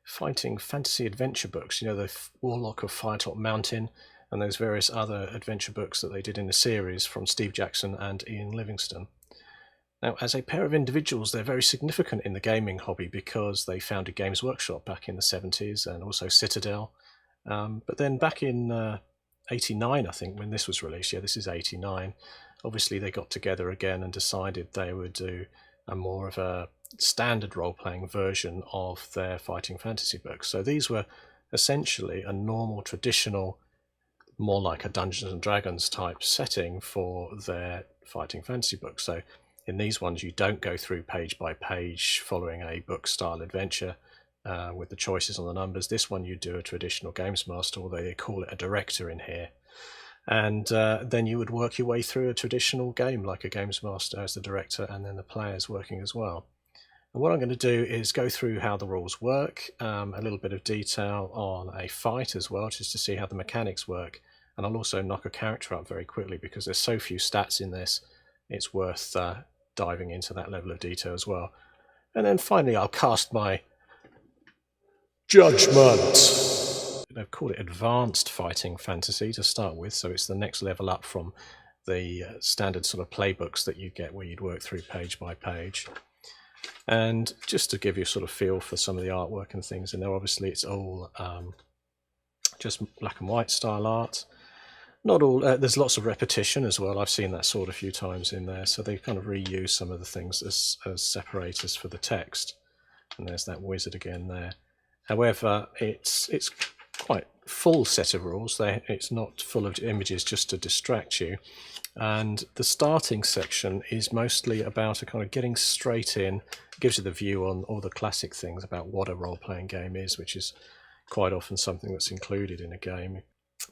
fighting fantasy adventure books, you know, the Warlock of Firetop Mountain and those various other adventure books that they did in the series from Steve Jackson and Ian Livingstone. Now, as a pair of individuals, they're very significant in the gaming hobby because they founded Games Workshop back in the 70s and also Citadel. But then back in 89, I think, when this was released, yeah, this is 89, obviously they got together again and decided they would do a more of a standard role-playing version of their fighting fantasy books. So these were essentially a normal, traditional, more like a Dungeons and Dragons type setting for their fighting fantasy books. So in these ones, you don't go through page by page following a book-style adventure with the choices on the numbers. This one you do a traditional Games Master, although they call it a director in here. And then you would work your way through a traditional game like a Games Master as the director and then the players working as well. And what I'm going to do is go through how the rules work, a little bit of detail on a fight as well, just to see how the mechanics work. And I'll also knock a character up very quickly because there's so few stats in this, it's worth diving into that level of detail as well. And then finally I'll cast my Judgment. They've called it Advanced Fighting Fantasy to start with, so it's the next level up from the standard sort of playbooks that you get where you'd work through page by page. And just to give you a sort of feel for some of the artwork and things in there, obviously it's all just black and white style art. Not all, there's lots of repetition as well. I've seen that sort a few times in there, so they kind of reuse some of the things as separators for the text. And there's that wizard again there. However, it's quite full set of rules. It's not full of images just to distract you. And the starting section is mostly about a kind of getting straight in. It gives you the view on all the classic things about what a role-playing game is, which is quite often something that's included in a game.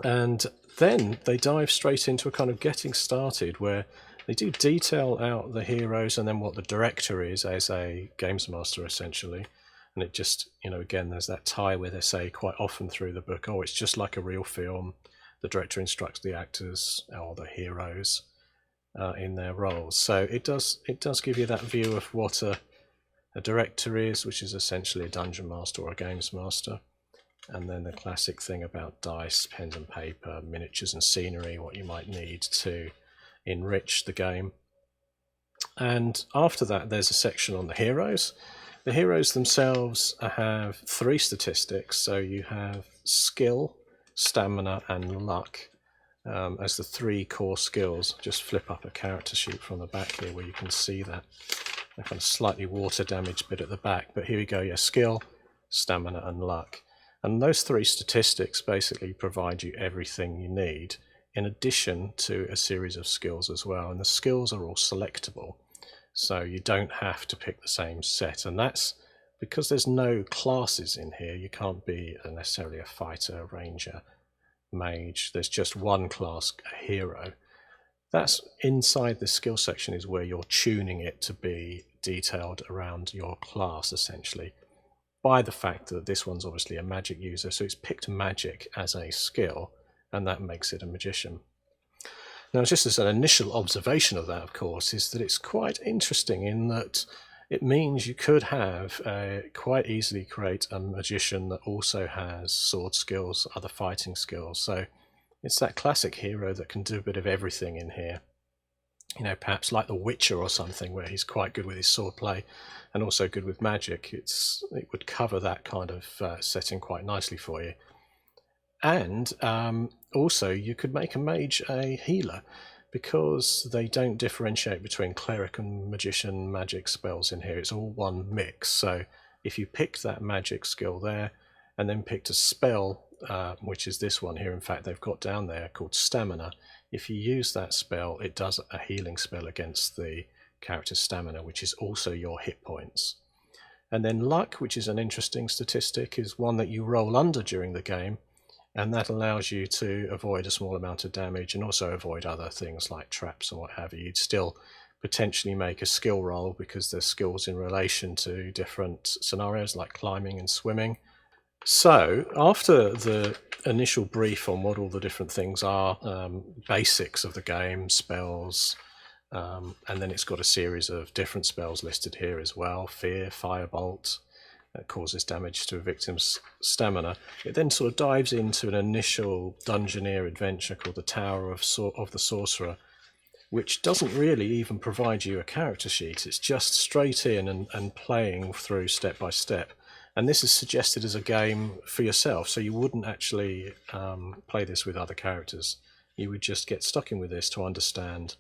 And then they dive straight into a kind of getting started where they do detail out the heroes and then what the director is as a games master essentially. And it just, you know, again, there's that tie where they say quite often through the book, oh, it's just like a real film. The director instructs the actors or the heroes in their roles. So it does give you that view of what a director is, which is essentially a dungeon master or a games master. And then the classic thing about dice, pens and paper, miniatures and scenery, what you might need to enrich the game. And after that, there's a section on the heroes. The heroes themselves have 3 statistics. So you have skill, stamina, and luck as the 3 core skills. Just flip up a character sheet from the back here where you can see that kind of slightly water damaged bit at the back. But here we go, yeah, skill, stamina, and luck. And those 3 statistics basically provide you everything you need in addition to a series of skills as well. And the skills are all selectable, so you don't have to pick the same set. And that's because there's no classes in here. You can't be necessarily a fighter, ranger, mage. There's just one class, a hero. That's inside the skill section is where you're tuning it to be detailed around your class essentially, by the fact that this one's obviously a magic user, so it's picked magic as a skill, and that makes it a magician. Now, just as an initial observation of that, of course, is that it's quite interesting in that it means you could have quite easily create a magician that also has sword skills, other fighting skills. So it's that classic hero that can do a bit of everything in here. You know, perhaps like the Witcher or something, where he's quite good with his swordplay and also good with magic. It would cover that kind of setting quite nicely for you. And also you could make a mage a healer, because they don't differentiate between cleric and magician magic spells in here. It's all one mix. So if you picked that magic skill there and then picked a spell, which is this one here, in fact they've got down there called stamina, if you use that spell, it does a healing spell against the character's stamina, which is also your hit points. And then luck, which is an interesting statistic, is one that you roll under during the game, and that allows you to avoid a small amount of damage and also avoid other things like traps and what have you. You'd still potentially make a skill roll because there's skills in relation to different scenarios like climbing and swimming. So after the initial brief on what all the different things are, basics of the game, spells, and then it's got a series of different spells listed here as well: Fear, Firebolt, that causes damage to a victim's stamina. It then sort of dives into an initial Dungeoneer adventure called the Tower of the Sorcerer, which doesn't really even provide you a character sheet. It's just straight in and playing through step by step. And this is suggested as a game for yourself, so you wouldn't actually play this with other characters. You would just get stuck in with this to understand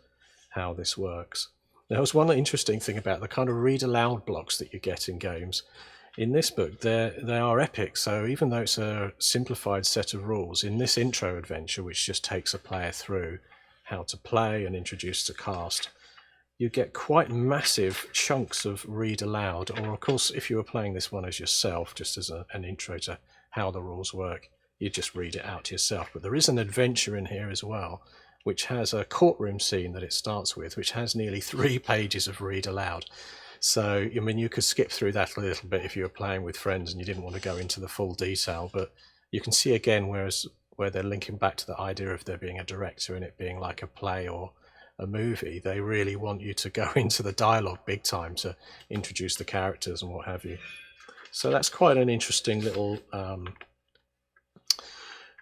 how this works. There was one interesting thing about the kind of read aloud blocks that you get in games. In this book, they are epic, so even though it's a simplified set of rules, in this intro adventure, which just takes a player through how to play and introduce to cast, you get quite massive chunks of read aloud, or of course if you were playing this one as yourself, just as an intro to how the rules work, you just read it out to yourself. But there is an adventure in here as well, which has a courtroom scene that it starts with, which has nearly 3 pages of read aloud. So, I mean, you could skip through that a little bit if you were playing with friends and you didn't want to go into the full detail, but you can see again where they're linking back to the idea of there being a director and it being like a play or a movie. They really want you to go into the dialogue big time to introduce the characters and what have you. So that's quite an interesting little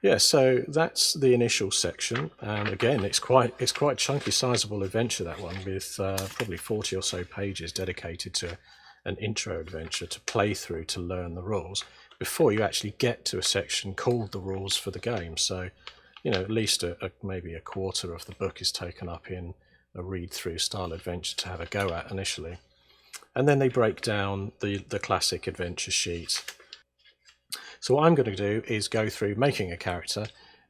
yeah, so that's the initial section, and again, it's quite chunky, sizable adventure, that one, with probably 40 or so pages dedicated to an intro adventure to play through to learn the rules before you actually get to a section called the rules for the game. So, you know, at least maybe a quarter of the book is taken up in a read-through style adventure to have a go at initially, and then they break down the classic adventure sheet. So what I'm going to do is go through making a character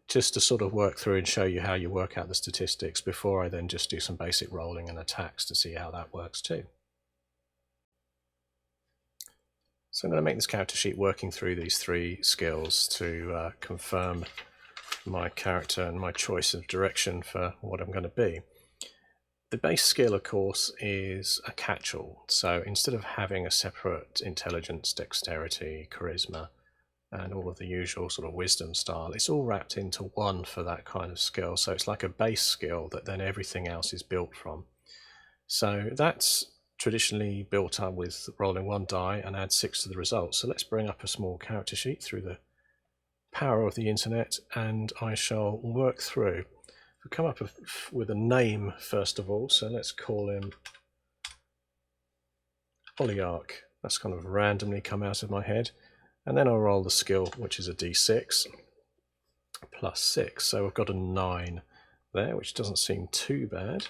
just to sort of work through and show you how you work out the statistics before I then just do some basic rolling and attacks to see how that works too. So I'm going to make this character sheet working through these 3 skills to confirm my character and my choice of direction for what I'm going to be. The base skill, of course, is a catch-all. So instead of having a separate intelligence, dexterity, charisma, and all of the usual sort of wisdom style, it's all wrapped into one for that kind of skill. So it's like a base skill that then everything else is built from. So that's traditionally built up with rolling 1 die and add 6 to the result. So let's bring up a small character sheet through the power of the internet, and I shall work through. We'll come up with a name first of all, so let's call him Oligarch. That's kind of randomly come out of my head. And then I'll roll the skill, which is a d6 plus 6. So we've got a 9 there, which doesn't seem too bad.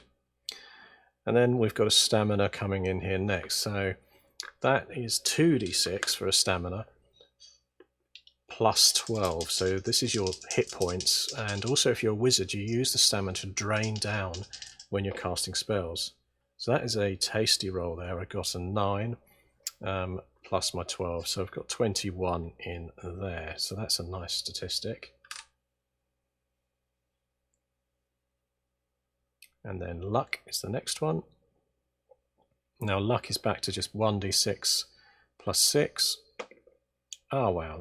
And then we've got a stamina coming in here next. So that is 2d6 for a stamina plus 12. So this is your hit points. And also if you're a wizard, you use the stamina to drain down when you're casting spells. So that is a tasty roll there. I got a 9. Plus my 12, so I've got 21 in there, so that's a nice statistic. And then luck is the next one. Now luck is back to just 1d6 plus 6. Oh wow,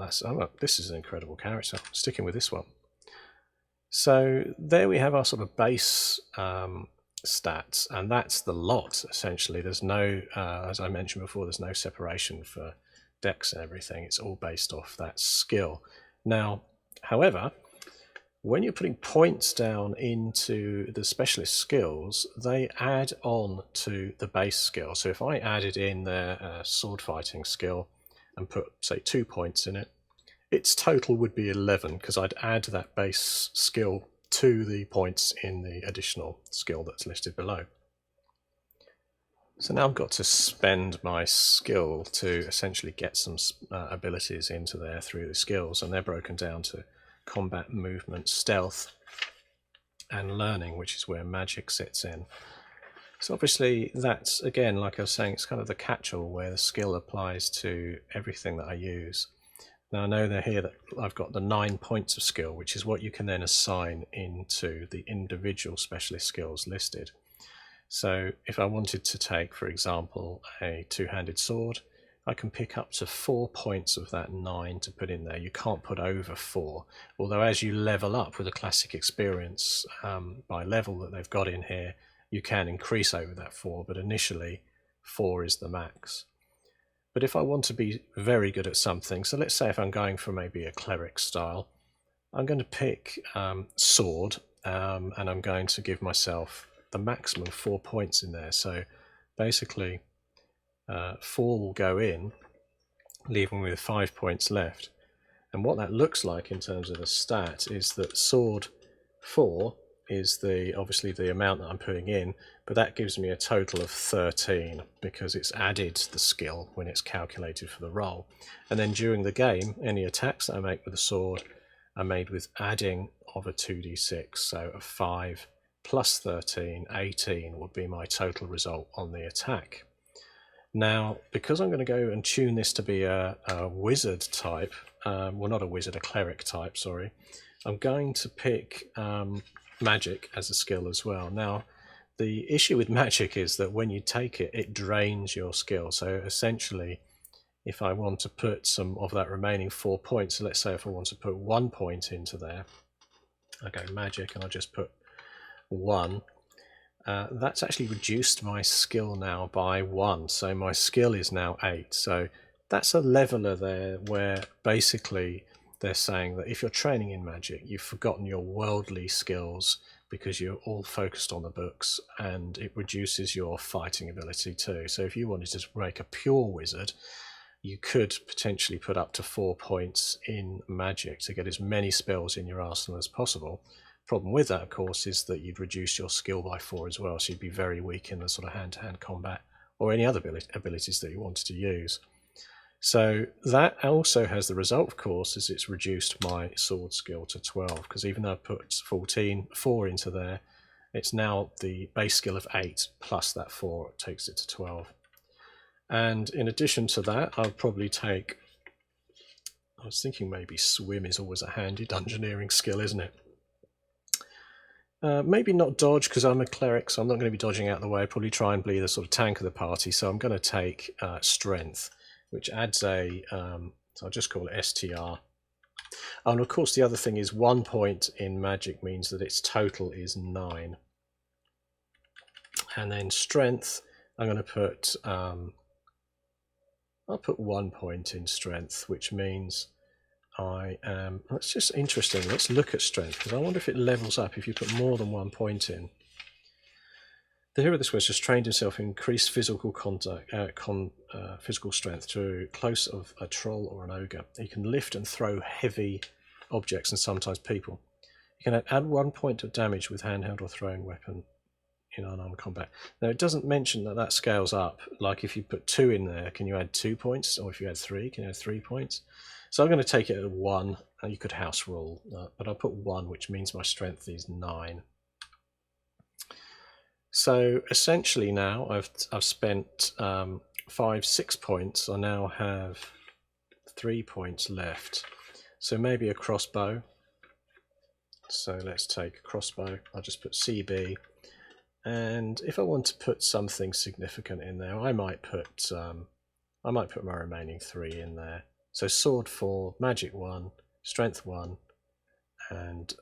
this is an incredible character. Sticking with this one. So there we have our sort of base stats, and that's the lot essentially. There's no, as I mentioned before, there's no separation for dex and everything. It's all based off that skill. Now, however, when you're putting points down into the specialist skills, they add on to the base skill. So if I added in their sword fighting skill and put, say, 2 points in it, its total would be 11, because I'd add that base skill to the points in the additional skill that's listed below. So now I've got to spend my skill to essentially get some abilities into there through the skills, and they're broken down to combat, movement, stealth, and learning, which is where magic sits in. So obviously that's, again, like I was saying, it's kind of the catch-all where the skill applies to everything that I use. Now I know they're here that I've got the 9 points of skill, which is what you can then assign into the individual specialist skills listed. So if I wanted to take, for example, a 2-handed sword, I can pick up to 4 points of that 9 to put in there. You can't put over 4, although as you level up with a classic experience by level that they've got in here, you can increase over that 4, but initially 4 is the max. But if I want to be very good at something, so let's say if I'm going for maybe a cleric style, I'm going to pick sword, and I'm going to give myself the maximum 4 points in there. So basically 4 will go in, leaving me with 5 points left. And what that looks like in terms of a stat is that sword 4 is obviously the amount that I'm putting in, but that gives me a total of 13 because it's added the skill when it's calculated for the roll. And then during the game, any attacks that I make with the sword are made with adding of a 2d6, so a 5 plus 13, 18 would be my total result on the attack. Now, because I'm going to go and tune this to be a wizard type, well, not a wizard, a cleric type, sorry, I'm going to pick magic as a skill as well. Now, the issue with magic is that when you take it, it drains your skill. So essentially, if I want to put some of that remaining 4 points, so let's say if I want to put 1 point into there, I go magic and I just put 1. That's actually reduced my skill now by 1, so my skill is now 8. So that's a leveler there where basically they're saying that if you're training in magic, you've forgotten your worldly skills because you're all focused on the books, and it reduces your fighting ability too. So if you wanted to make a pure wizard, you could potentially put up to 4 points in magic to get as many spells in your arsenal as possible. Problem with that, of course, is that you'd reduce your skill by 4 as well, so you'd be very weak in the sort of hand-to-hand combat or any other abilities that you wanted to use. So that also has the result, of course, is it's reduced my sword skill to 12, because even though I put 4 into there, it's now the base skill of 8 plus that 4 takes it to 12. And in addition to that, I'll probably take, I was thinking maybe swim is always a handy dungeoneering skill, isn't it? Maybe not dodge, because I'm a cleric, so I'm not going to be dodging out of the way. I'll probably try and be the sort of tank of the party, so I'm going to take strength, which adds a, so I'll just call it STR. And of course the other thing is 1 point in magic means that its total is 9. And then strength, I'm going to put, I'll put 1 point in strength, which means I am, that's just interesting, let's look at strength, because I wonder if it levels up if you put more than 1 point in. The hero of this was just trained himself in increased physical contact, physical strength to close of a troll or an ogre. He can lift and throw heavy objects and sometimes people. He can add 1 point of damage with handheld or throwing weapon in unarmed combat. Now it doesn't mention that that scales up, like if you put 2 in there, can you add 2 points? Or if you add 3, can you add 3 points? So I'm going to take it at 1. You could house rule, but I'll put 1, which means my strength is 9. So essentially now I've spent 6 points. I now have 3 points left. So maybe a crossbow. So let's take a crossbow. I'll just put CB. And if I want to put something significant in there, I might put my remaining 3 in there. So sword 4, magic 1, strength 1, and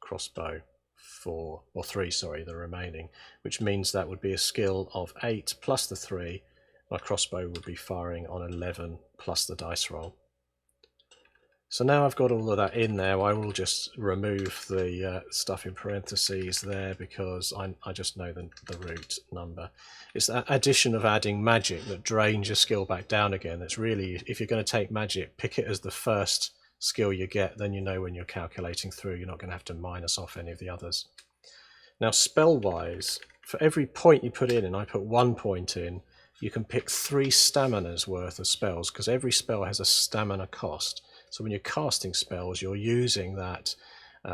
crossbow 4, or 3, sorry, the remaining, which means that would be a skill of 8 plus the 3. My crossbow would be firing on 11 plus the dice roll. So now I've got all of that in there, I will just remove the stuff in parentheses there because I just know the root number. It's that addition of adding magic that drains your skill back down again. That's really, if you're going to take magic, pick it as the first skill you get, then you know when you're calculating through, you're not going to have to minus off any of the others. Now spell-wise, for every point you put in, and I put 1 point in, you can pick 3 staminas worth of spells, because every spell has a stamina cost. So when you're casting spells, you're using that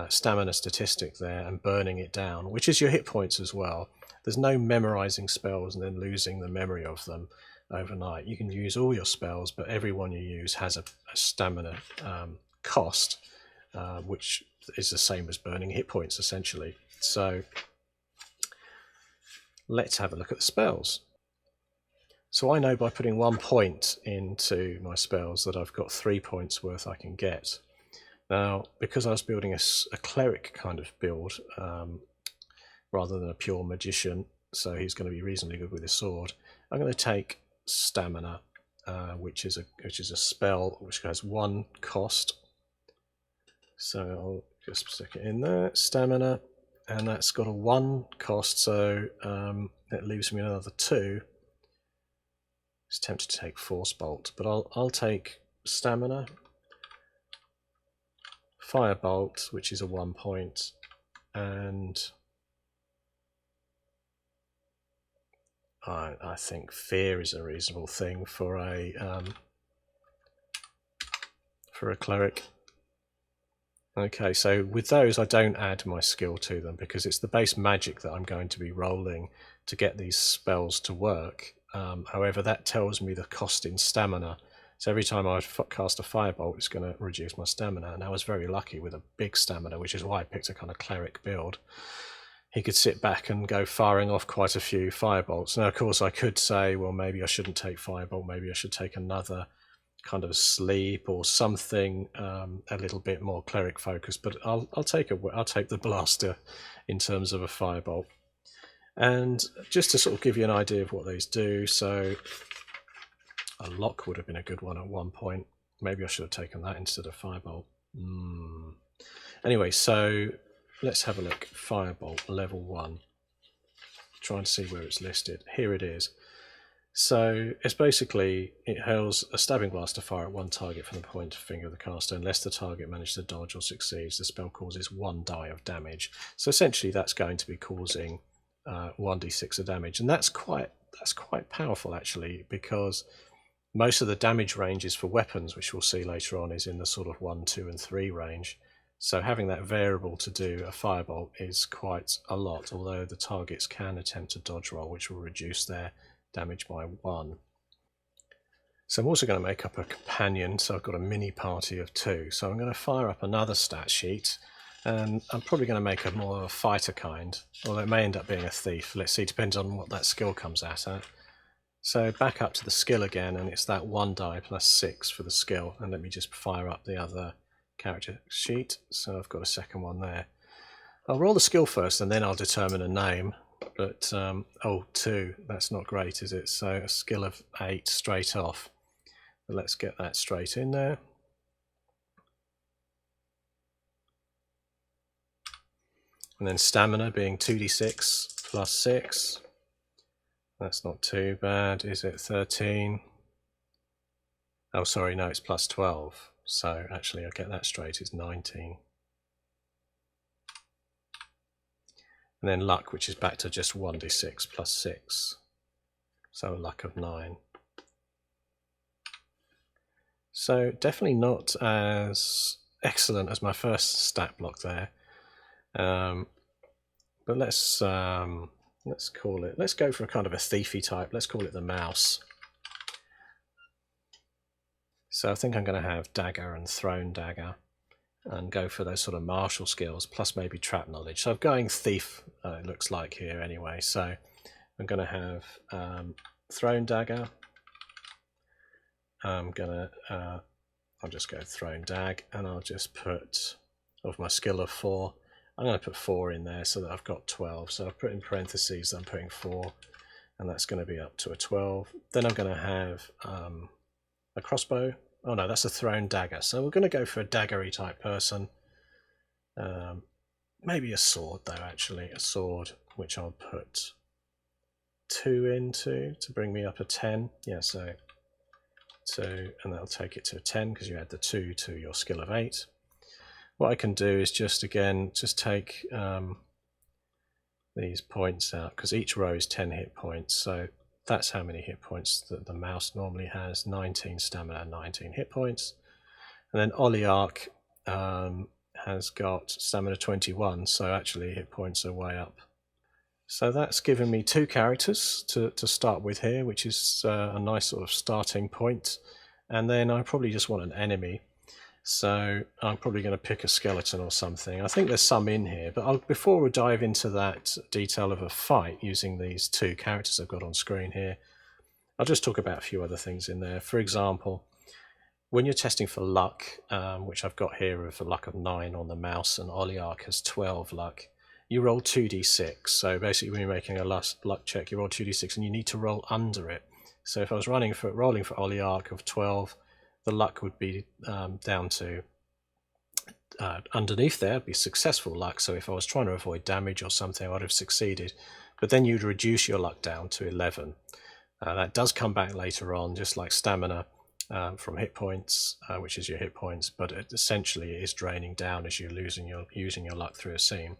stamina statistic there and burning it down, which is your hit points as well. There's no memorizing spells and then losing the memory of them overnight. You can use all your spells, but every one you use has a stamina cost, which is the same as burning hit points essentially. So let's have a look at the spells. So I know by putting 1 point into my spells that I've got 3 points worth I can get. Now, because I was building a cleric kind of build rather than a pure magician, so he's going to be reasonably good with his sword, I'm going to take stamina, which is a spell which has 1 cost. So I'll just stick it in there, stamina, and that's got a 1 cost, so it leaves me another 2. It's tempted to take Firebolt, but I'll take stamina, Firebolt, which is a 1 point, and I think fear is a reasonable thing for a cleric. Okay, so with those I don't add my skill to them because it's the base magic that I'm going to be rolling to get these spells to work. However, that tells me the cost in stamina. So every time I cast a Firebolt, it's going to reduce my stamina. And I was very lucky with a big stamina, which is why I picked a kind of cleric build. He could sit back and go firing off quite a few Firebolts. Now, of course, I could say, well, maybe I shouldn't take Firebolt. Maybe I should take another kind of sleep or something a little bit more cleric focused. But I'll take the blaster in terms of a Firebolt. And just to sort of give you an idea of what these do, so a lock would have been a good one at one point. Maybe I should have taken that instead of Firebolt. Anyway, so let's have a look. Firebolt, level 1. Try and see where it's listed. Here it is. So it's basically, it hurls a stabbing blast to fire at one target from the point finger of the caster. Unless the target manages to dodge or succeeds, the spell causes 1 die of damage. So essentially that's going to be causing 1d6 of damage. And that's quite powerful actually, because most of the damage ranges for weapons, which we'll see later on, is in the sort of 1, 2 and 3 range. So having that variable to do a Firebolt is quite a lot, although the targets can attempt a dodge roll, which will reduce their damage by 1. So I'm also going to make up a companion, so I've got a mini party of 2. So I'm going to fire up another stat sheet, and I'm probably going to make a more of a fighter kind, although it may end up being a thief. Let's see, depends on what that skill comes at. So back up to the skill again, and it's that 1 die plus 6 for the skill, and let me just fire up the other character sheet. So I've got a second one there. I'll roll the skill first and then I'll determine a name. But oh, 2, that's not great, is it? So a skill of 8 straight off. But let's get that straight in there. And then stamina being 2d6 plus 6. That's not too bad, is it? 13. Oh, sorry, no, it's plus 12. So actually, I'll get that straight, it's 19. And then luck, which is back to just 1d6 plus 6. So a luck of 9. So definitely not as excellent as my first stat block there. But let's call it, let's go for a kind of a thiefy type. Let's call it the mouse. So I think I'm going to have dagger and thrown dagger and go for those sort of martial skills plus maybe trap knowledge. So I'm going thief, it looks like here anyway. So I'm going to have thrown dagger. I'm going to, I'll just go thrown dag, and I'll just put, of my skill of 4, I'm going to put 4 in there so that I've got 12. So I've put in parentheses, I'm putting 4, and that's going to be up to a 12. Then I'm going to have a crossbow. Oh no, that's a thrown dagger. So we're going to go for a daggery type person. Maybe a sword though, actually. A sword, which I'll put 2 into to bring me up a 10. Yeah, so 2, and that'll take it to a 10 because you add the 2 to your skill of 8. What I can do is just, again, just take these points out, because each row is 10 hit points. So that's how many hit points that the mouse normally has. 19 stamina, 19 hit points. And then Oliarch has got stamina 21, so actually hit points are way up. So that's given me 2 characters to start with here, which is a nice sort of starting point. And then I probably just want an enemy. So I'm probably going to pick a skeleton or something. I think there's some in here, but before we dive into that detail of a fight using these 2 characters I've got on screen here, I'll just talk about a few other things in there. For example, when you're testing for luck, which I've got here with a luck of 9 on the mouse, and Oliarch has 12 luck, you roll 2d6. So basically when you're making a luck check, you roll 2d6 and you need to roll under it. So if I was rolling for Oliarch of 12, the luck would be down to underneath there, it'd be successful luck. So if I was trying to avoid damage or something, I would have succeeded. But then you'd reduce your luck down to 11. That does come back later on, just like stamina from hit points, which is your hit points, but it essentially is draining down as you're using your luck through a scene.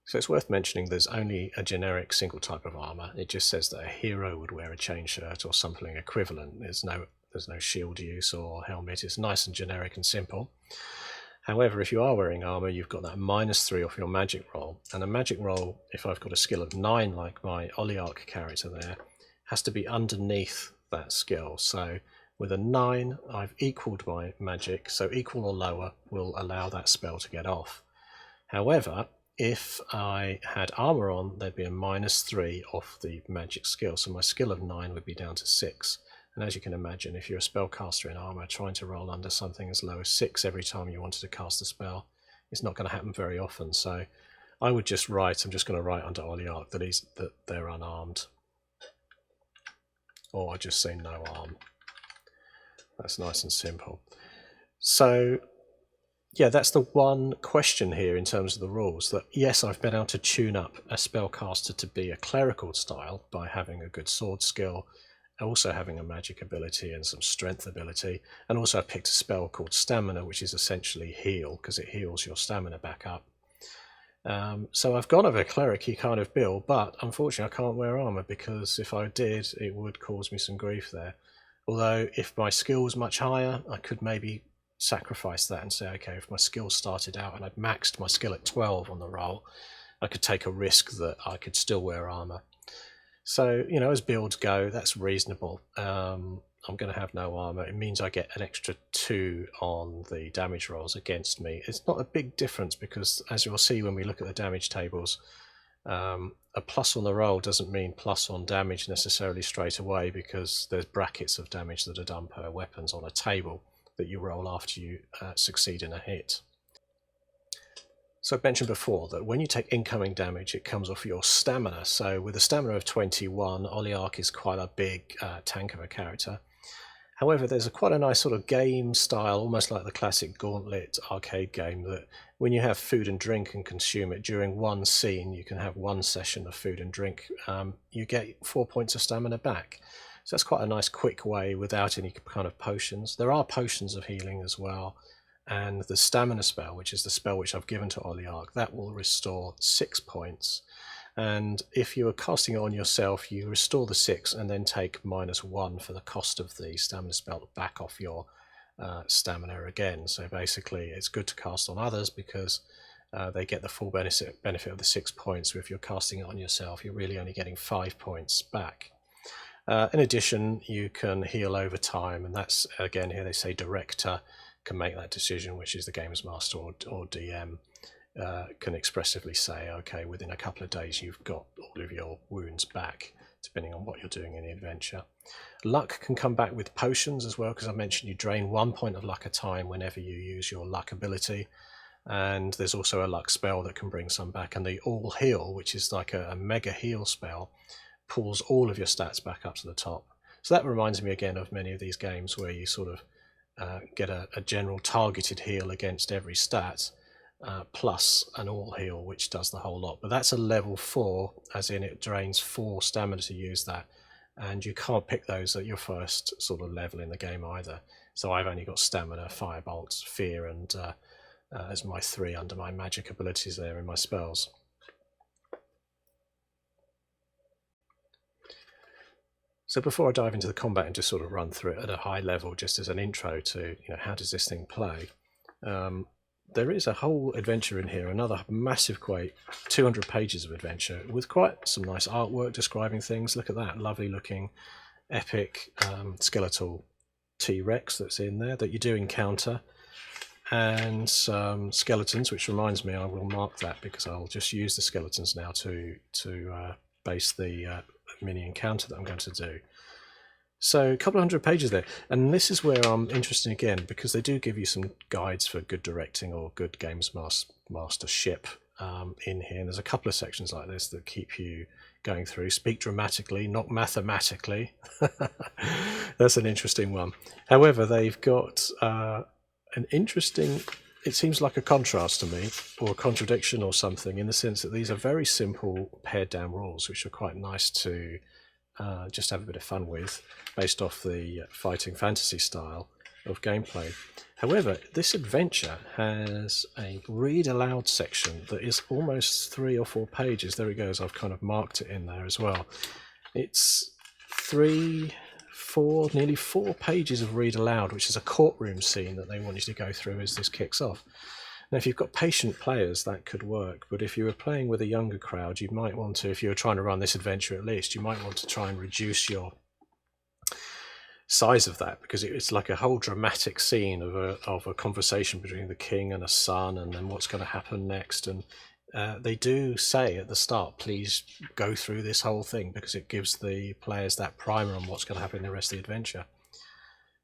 So it's worth mentioning there's only a generic single type of armor. It just says that a hero would wear a chain shirt or something equivalent. There's no shield use or helmet. It's nice and generic and simple. However, if you are wearing armor, you've got that -3 off your magic roll. And a magic roll, if I've got a skill of 9 like my Oliarch character there, has to be underneath that skill. So with a 9, I've equaled my magic, so equal or lower will allow that spell to get off. However, if I had armor on, there'd be a -3 off the magic skill, so my skill of 9 would be down to 6. And as you can imagine, if you're a spellcaster in armor, trying to roll under something as low as 6 every time you wanted to cast a spell, it's not going to happen very often. So I would just write, I'm just going to write under Oliarch that they're unarmed. Or I just say no arm. That's nice and simple. So yeah, that's the one question here in terms of the rules, that yes, I've been able to tune up a spellcaster to be a clerical style by having a good sword skill, also having a magic ability and some strength ability, and also I picked a spell called Stamina, which is essentially heal, because it heals your stamina back up. So I've got a cleric-y kind of build, but unfortunately I can't wear armor, because if I did, it would cause me some grief there. Although if my skill was much higher, I could maybe sacrifice that and say, okay, if my skill started out and I'd maxed my skill at 12 on the roll, I could take a risk that I could still wear armor. So, you know, as builds go, that's reasonable. I'm going to have no armor. It means I get an extra 2 on the damage rolls against me. It's not a big difference, because as you'll see when we look at the damage tables, a plus on the roll doesn't mean plus on damage necessarily straight away, because there's brackets of damage that are done per weapons on a table that you roll after you succeed in a hit. So I mentioned before that when you take incoming damage, it comes off your stamina. So with a stamina of 21, Oliarch is quite a big tank of a character. However, there's quite a nice sort of game style, almost like the classic Gauntlet arcade game, that when you have food and drink and consume it during one scene, you can have one session of food and drink, you get 4 points of stamina back. So that's quite a nice quick way without any kind of potions. There are potions of healing as well. And the stamina spell, which is the spell which I've given to Oliarch, that will restore 6 points. And if you are casting it on yourself, you restore the 6 and then take -1 for the cost of the stamina spell back off your stamina again. So basically it's good to cast on others, because they get the full benefit of the 6 points. If you're casting it on yourself, you're really only getting 5 points back. In addition, you can heal over time, and that's, again, here they say director can make that decision, which is the games master or DM can expressively say, okay, within a couple of days you've got all of your wounds back, depending on what you're doing in the adventure. Luck can come back with potions as well, because I mentioned you drain 1 point of luck a time whenever you use your luck ability, and there's also a luck spell that can bring some back, and the all heal, which is like a mega heal spell, pulls all of your stats back up to the top. So that reminds me again of many of these games where you sort of get a general targeted heal against every stat, plus an all heal which does the whole lot. But that's a level 4, as in it drains 4 stamina to use that, and you can't pick those at your first sort of level in the game either. So I've only got stamina, Firebolt, Fear, and as my 3 under my magic abilities there in my spells. So before I dive into the combat and just sort of run through it at a high level, just as an intro to, you know, how does this thing play, there is a whole adventure in here, another massive 200 pages of adventure with quite some nice artwork describing things. Look at that lovely looking epic skeletal T-Rex that's in there that you do encounter, and some skeletons, which reminds me I will mark that, because I'll just use the skeletons now to base the mini encounter that I'm going to do. So a couple of 100 pages there, and this is where I'm interested again, because they do give you some guides for good directing or good games mastership in here, and there's a couple of sections like this that keep you going through. Speak dramatically, not mathematically. That's an interesting one. However, they've got an interesting, it seems like a contrast to me, or a contradiction or something, in the sense that these are very simple pared down rules, which are quite nice to just have a bit of fun with, based off the fighting fantasy style of gameplay. However, this adventure has a read aloud section that is almost 3 or 4 pages. There it goes, I've kind of marked it in there as well. It's 3, 4, nearly 4 pages of read aloud, which is a courtroom scene that they want you to go through as this kicks off. Now, if you've got patient players, that could work, but if you were playing with a younger crowd, you might want to, if you were trying to run this adventure at least, you might want to try and reduce your size of that, because it's like a whole dramatic scene of a conversation between the king and a son, and then what's going to happen next. And they do say at the start, please go through this whole thing, because it gives the players that primer on what's going to happen in the rest of the adventure.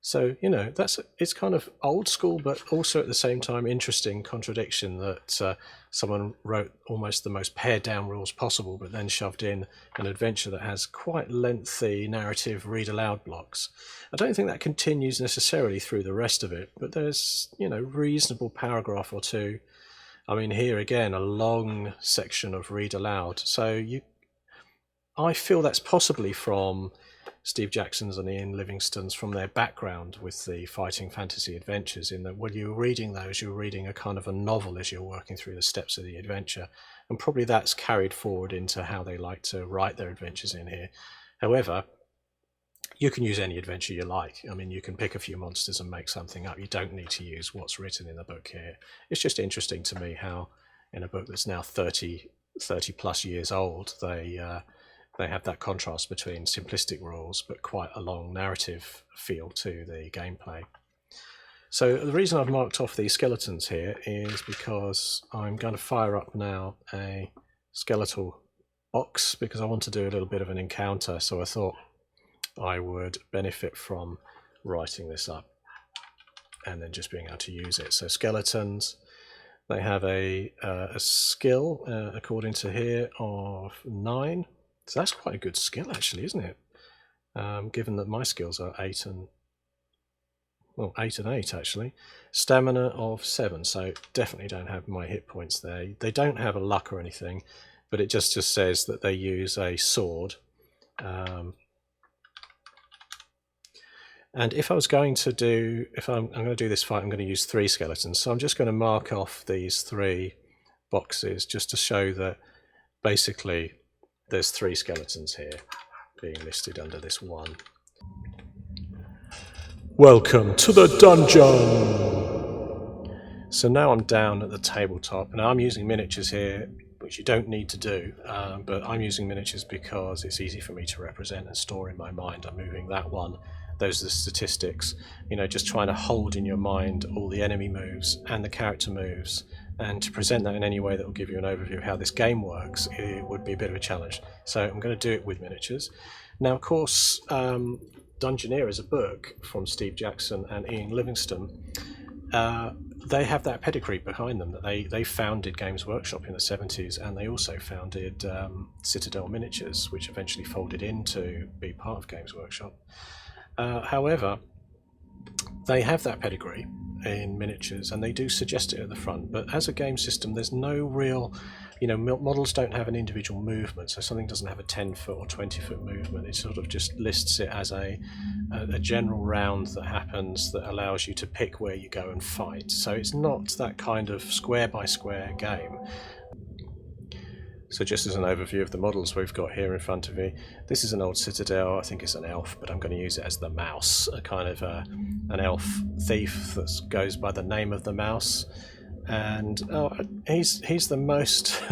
So, you know, it's kind of old school, but also at the same time interesting contradiction that someone wrote almost the most pared down rules possible, but then shoved in an adventure that has quite lengthy narrative read aloud blocks. I don't think that continues necessarily through the rest of it, but there's, you know, reasonable paragraph or two. I mean, here again, a long section of read aloud. So I feel that's possibly from Steve Jackson's and Ian Livingstone's, from their background with the fighting fantasy adventures, in that when you were reading those, you were reading a kind of a novel as you're working through the steps of the adventure, and probably that's carried forward into how they like to write their adventures in here. However, you can use any adventure you like. I mean, you can pick a few monsters and make something up. You don't need to use what's written in the book here. It's just interesting to me how in a book that's now 30 plus years old, they have that contrast between simplistic rules but quite a long narrative feel to the gameplay. So the reason I've marked off these skeletons here is because I'm going to fire up now a skeletal box, because I want to do a little bit of an encounter. So I thought I would benefit from writing this up and then just being able to use it. So skeletons, they have a skill, according to here, of 9. So that's quite a good skill, actually, isn't it? Given that my skills are 8 and 8 actually. Stamina of 7, so definitely don't have my hit points there. They don't have a luck or anything, but it just says that they use a sword. And if I was going to do, I'm going to do this fight, I'm going to use 3 skeletons. So I'm just going to mark off these 3 boxes just to show that basically there's 3 skeletons here being listed under this one. Welcome to the dungeon! So now I'm down at the tabletop. Now I'm using miniatures here, which you don't need to do, but I'm using miniatures because it's easy for me to represent and store in my mind. I'm moving that one. Those are the statistics. You know, just trying to hold in your mind all the enemy moves and the character moves, and to present that in any way that will give you an overview of how this game works, it would be a bit of a challenge. So I'm going to do it with miniatures. Now, of course, Dungeoneer is a book from Steve Jackson and Ian Livingstone. They have that pedigree behind them, that they founded Games Workshop in the 70s, and they also founded Citadel Miniatures, which eventually folded in to be part of Games Workshop. However, they have that pedigree in miniatures, and they do suggest it at the front, but as a game system there's no real, you know, models don't have an individual movement, so something doesn't have a 10-foot or 20-foot movement. It sort of just lists it as a general round that happens that allows you to pick where you go and fight. So it's not that kind of square by square game. So just as an overview of the models we've got here in front of me, this is an old citadel. I think it's an elf, but I'm going to use it as the mouse, a kind of an elf thief that goes by the name of the mouse. And he's the most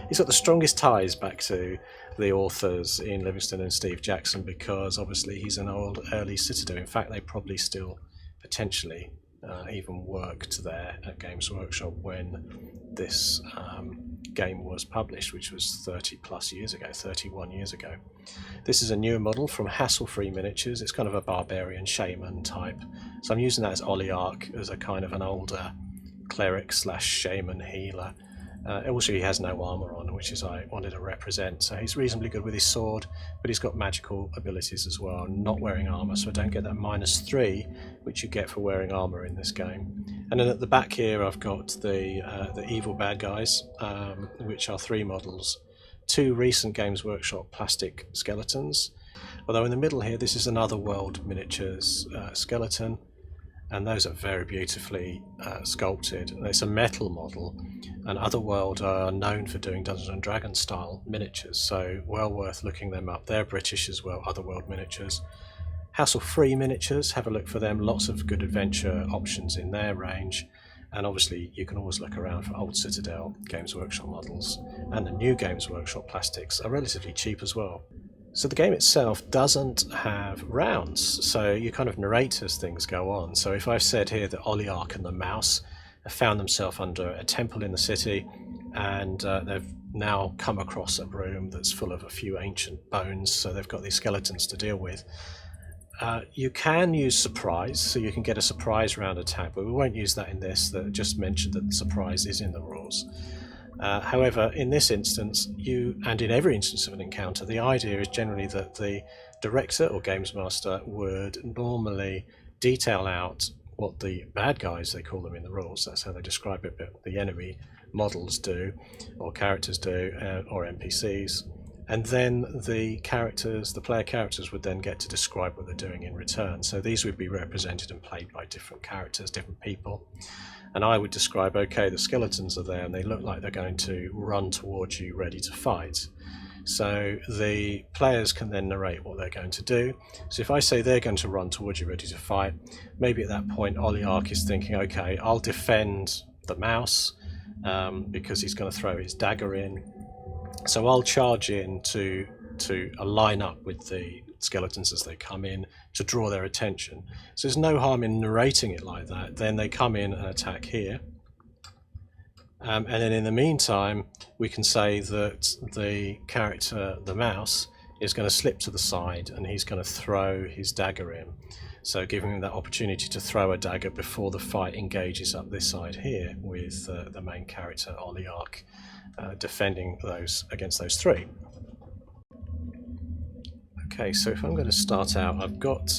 he's got the strongest ties back to the authors Ian Livingstone and Steve Jackson, because obviously he's an old early citadel. In fact, they probably still potentially even worked there at Games Workshop when this game was published, which was 30 plus years ago, 31 years ago. This is a newer model from Hassle-Free Miniatures. It's kind of a barbarian shaman type, so I'm using that as Oliarch, as a kind of an older cleric slash shaman healer. Also, he has no armor on, which is I wanted to represent. So he's reasonably good with his sword, but he's got magical abilities as well. Not wearing armor, so I don't get that -3, which you get for wearing armor in this game. And then at the back here, I've got the evil bad guys, which are 3 models, 2 recent Games Workshop plastic skeletons. Although in the middle here, this is an Otherworld miniatures skeleton. And those are very beautifully sculpted. It's a metal model, and Otherworld are known for doing Dungeons and Dragons style miniatures, so well worth looking them up. They're British as well, Otherworld miniatures. House of Free miniatures, have a look for them. Lots of good adventure options in their range, and obviously you can always look around for old Citadel Games Workshop models, and the new Games Workshop plastics are relatively cheap as well. So the game itself doesn't have rounds, so you kind of narrate as things go on. So if I've said here that Oliarch and the mouse have found themselves under a temple in the city, and they've now come across a room that's full of a few ancient bones, so they've got these skeletons to deal with. You can use surprise, so you can get a surprise round attack, but we won't use that in this. That just mentioned that the surprise is in the rules. However, in this instance, and in every instance of an encounter, the idea is generally that the director or games master would normally detail out what the bad guys, they call them in the rules, that's how they describe it, but the enemy models do, or characters do, or NPCs. And then the player characters would then get to describe what they're doing in return. So these would be represented and played by different characters, different people. And I would describe, okay, the skeletons are there and they look like they're going to run towards you ready to fight. So the players can then narrate what they're going to do. So if I say they're going to run towards you ready to fight, maybe at that point Oliarch is thinking, okay, I'll defend the mouse because he's going to throw his dagger in. So I'll charge in to line up with the skeletons as they come in to draw their attention. So there's no harm in narrating it like that. Then they come in and attack here. And then in the meantime, we can say that the character, the mouse, is going to slip to the side and he's going to throw his dagger in. So giving him that opportunity to throw a dagger before the fight engages up this side here with the main character, Oliarch, defending against those 3. Okay, so if I'm going to start out, I've got,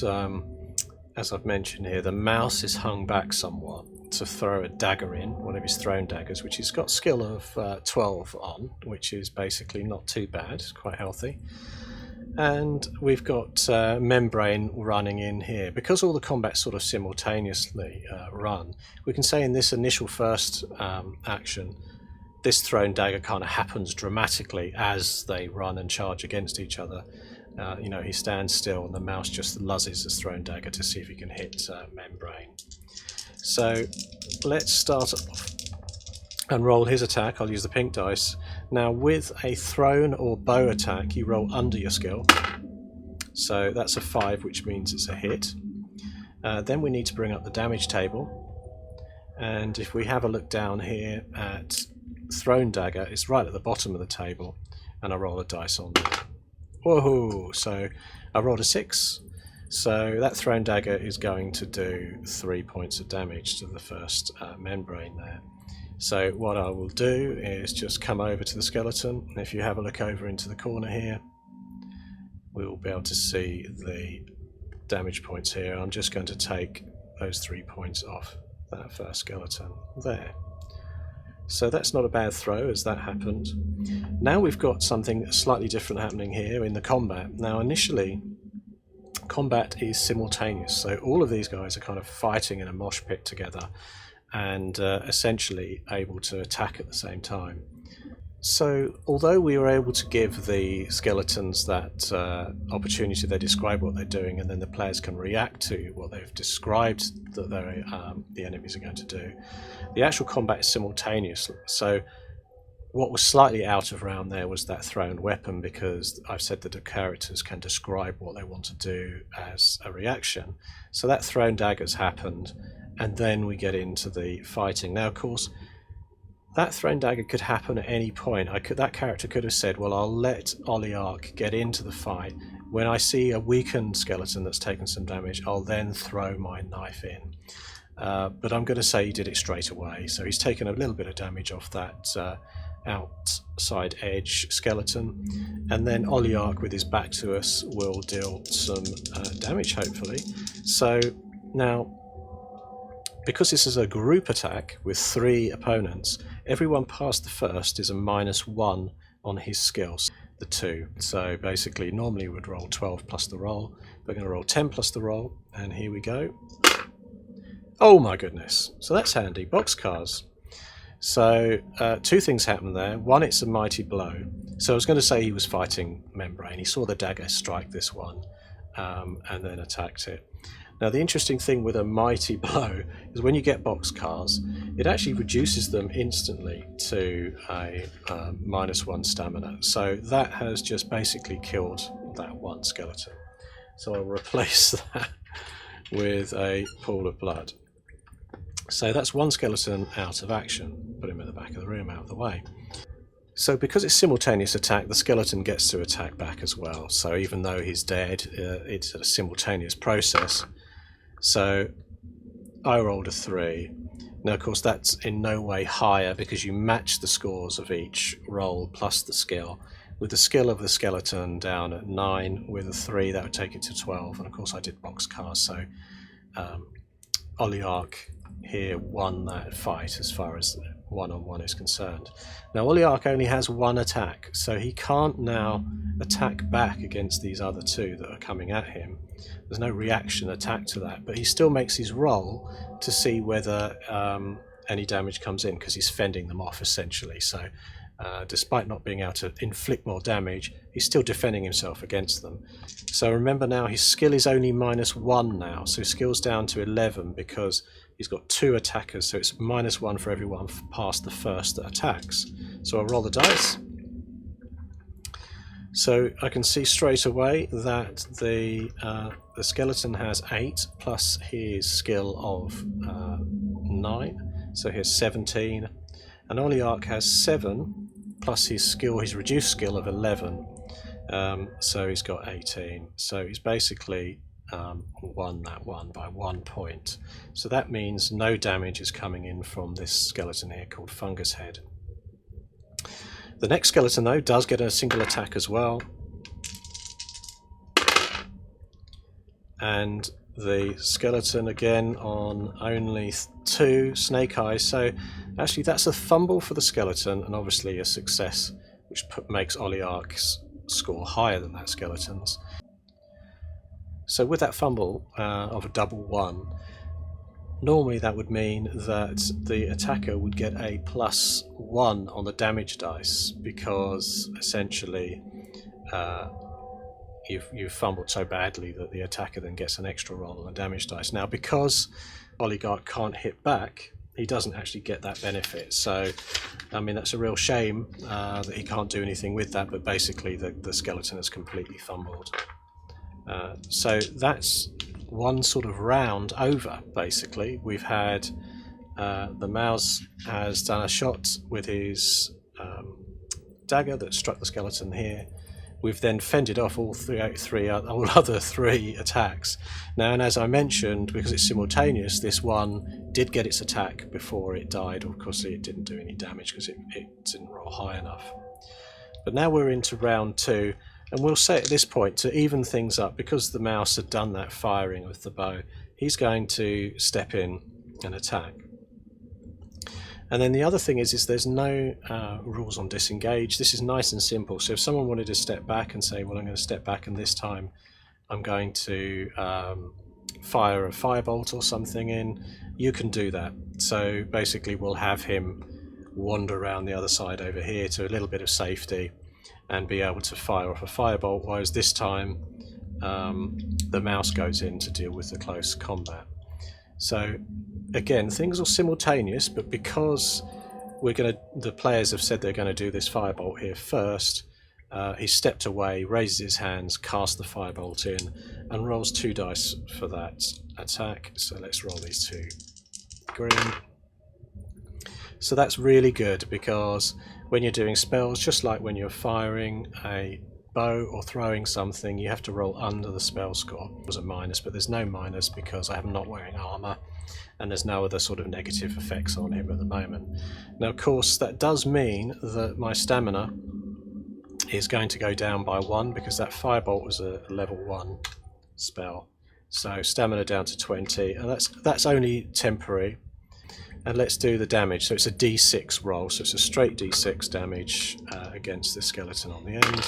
as I've mentioned here, the mouse is hung back somewhat to throw a dagger in, one of his thrown daggers, which he's got skill of 12 on, which is basically not too bad, it's quite healthy. And we've got Membrane running in here. Because all the combats sort of simultaneously run, we can say in this initial first action, this thrown dagger kind of happens dramatically as they run and charge against each other. He stands still and the mouse just luzzes his thrown dagger to see if he can hit Membrane. So let's start off and roll his attack. I'll use the pink dice. Now with a thrown or bow attack, you roll under your skill. So that's a 5, which means it's a hit. Then we need to bring up the damage table. And if we have a look down here at thrown dagger, it's right at the bottom of the table. And I roll a dice on that. Whoa! So I rolled a 6. So that thrown dagger is going to do 3 points of damage to the first membrane there. So what I will do is just come over to the skeleton. And if you have a look over into the corner here, we will be able to see the damage points here. I'm just going to take those 3 points off that first skeleton there. So that's not a bad throw as that happened. Now we've got something slightly different happening here in the combat. Now initially, combat is simultaneous, so all of these guys are kind of fighting in a mosh pit together and essentially able to attack at the same time. So although we were able to give the skeletons that opportunity, they describe what they're doing and then the players can react to what they've described that the enemies are going to do, the actual combat is simultaneous. So what was slightly out of round there was that thrown weapon, because I've said that the characters can describe what they want to do as a reaction. So that thrown dagger's happened, and then we get into the fighting. Now of course that thrown dagger could happen at any point. That character could have said, well, I'll let Oliarch get into the fight. When I see a weakened skeleton that's taken some damage, I'll then throw my knife in. but I'm going to say he did it straight away. So he's taken a little bit of damage off that outside edge skeleton, and then Oliarch with his back to us will deal some damage, hopefully. So now, because this is a group attack with 3 opponents, everyone past the first is a -1 on his skills, the 2. So basically, normally we would roll 12 plus the roll. We're going to roll 10 plus the roll, and here we go. Oh my goodness! So that's handy. Boxcars. So 2 things happen there. One, it's a mighty blow. So I was going to say he was fighting Membrane. He saw the dagger strike this one, and then attacked it. Now the interesting thing with a mighty blow is when you get boxcars, it actually reduces them instantly to a -1 stamina. So that has just basically killed that one skeleton. So I'll replace that with a pool of blood. So that's one skeleton out of action. Put him in the back of the room, out of the way. So because it's simultaneous attack, the skeleton gets to attack back as well. So even though he's dead, it's a simultaneous process. So I rolled a 3. Now of course that's in no way higher because you match the scores of each roll plus the skill. With the skill of the skeleton down at 9, with a 3 that would take it to 12, and of course I did boxcars, so Oliarch here won that fight as far as one-on-one is concerned. Now Oliarch only has 1 attack, so he can't now attack back against these other 2 that are coming at him. There's no reaction attack to that, but he still makes his roll to see whether any damage comes in, because he's fending them off essentially. So despite not being able to inflict more damage, he's still defending himself against them. So remember now, his skill is only -1 now, so his skill's down to 11 because he's got 2 attackers, so it's -1 for everyone past the first that attacks. So I'll roll the dice. So I can see straight away that the skeleton has 8 plus his skill of 9, so here's 17, and Oliarch has 7 plus his skill, his reduced skill of 11, so he's got 18. So he's basically won that one by 1 point. So that means no damage is coming in from this skeleton here called Fungus Head. The next skeleton though does get a single attack as well, and the skeleton again on only 2 snake eyes. So actually that's a fumble for the skeleton and obviously a success, which makes Oliarch's score higher than that skeleton's. So with that fumble of a double 1, normally that would mean that the attacker would get a +1 on the damage dice, because essentially you've fumbled so badly that the attacker then gets an extra roll on the damage dice. Now because Oliarch can't hit back, he doesn't actually get that benefit. So I mean, that's a real shame that he can't do anything with that, but basically the skeleton has completely fumbled. So that's one sort of round over. Basically we've had the mouse has done a shot with his dagger that struck the skeleton here. We've then fended off all other 3 attacks. Now, and as I mentioned, because it's simultaneous, this one did get its attack before it died. Of course it didn't do any damage because it didn't roll high enough. But now we're into round 2, and we'll say at this point, to even things up, because the mouse had done that firing with the bow, he's going to step in and attack. And then the other thing is there's no rules on disengage. This is nice and simple. So if someone wanted to step back and say, well, I'm going to step back and this time I'm going to fire a firebolt or something in, you can do that. So basically we'll have him wander around the other side over here to a little bit of safety and be able to fire off a firebolt, whereas this time the mouse goes in to deal with the close combat. So again, things are simultaneous, but because the players have said they're going to do this firebolt here first, he stepped away, raises his hands, casts the firebolt in, and rolls 2 dice for that attack. So let's roll these 2 green. So that's really good, because when you're doing spells, just like when you're firing a bow or throwing something, you have to roll under the spell score. It was a minus, but there's no minus because I am not wearing armor, and there's no other sort of negative effects on him at the moment. Now, of course, that does mean that my stamina is going to go down by 1 because that Firebolt was a level 1 spell. So stamina down to 20, and that's only temporary. And let's do the damage. So it's a d6 roll, so it's a straight d6 damage against the skeleton on the end.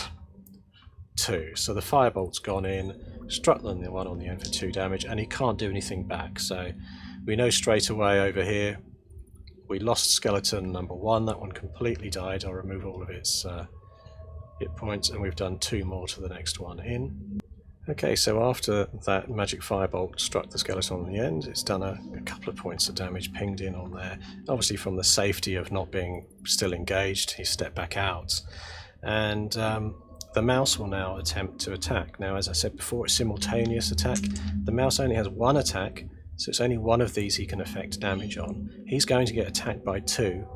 2. So the Firebolt's gone in, struck the one on the end for 2 damage, and he can't do anything back. So we know straight away over here we lost skeleton number 1. That one completely died. I'll remove all of its hit points, and we've done 2 more to the next one in. Okay, so after that magic Firebolt struck the skeleton on the end, it's done a couple of points of damage pinged in on there. Obviously from the safety of not being still engaged, he stepped back out. And the mouse will now attempt to attack. Now, as I said before, it's simultaneous attack. The mouse only has 1 attack, so it's only one of these he can affect damage on. He's going to get attacked by 2,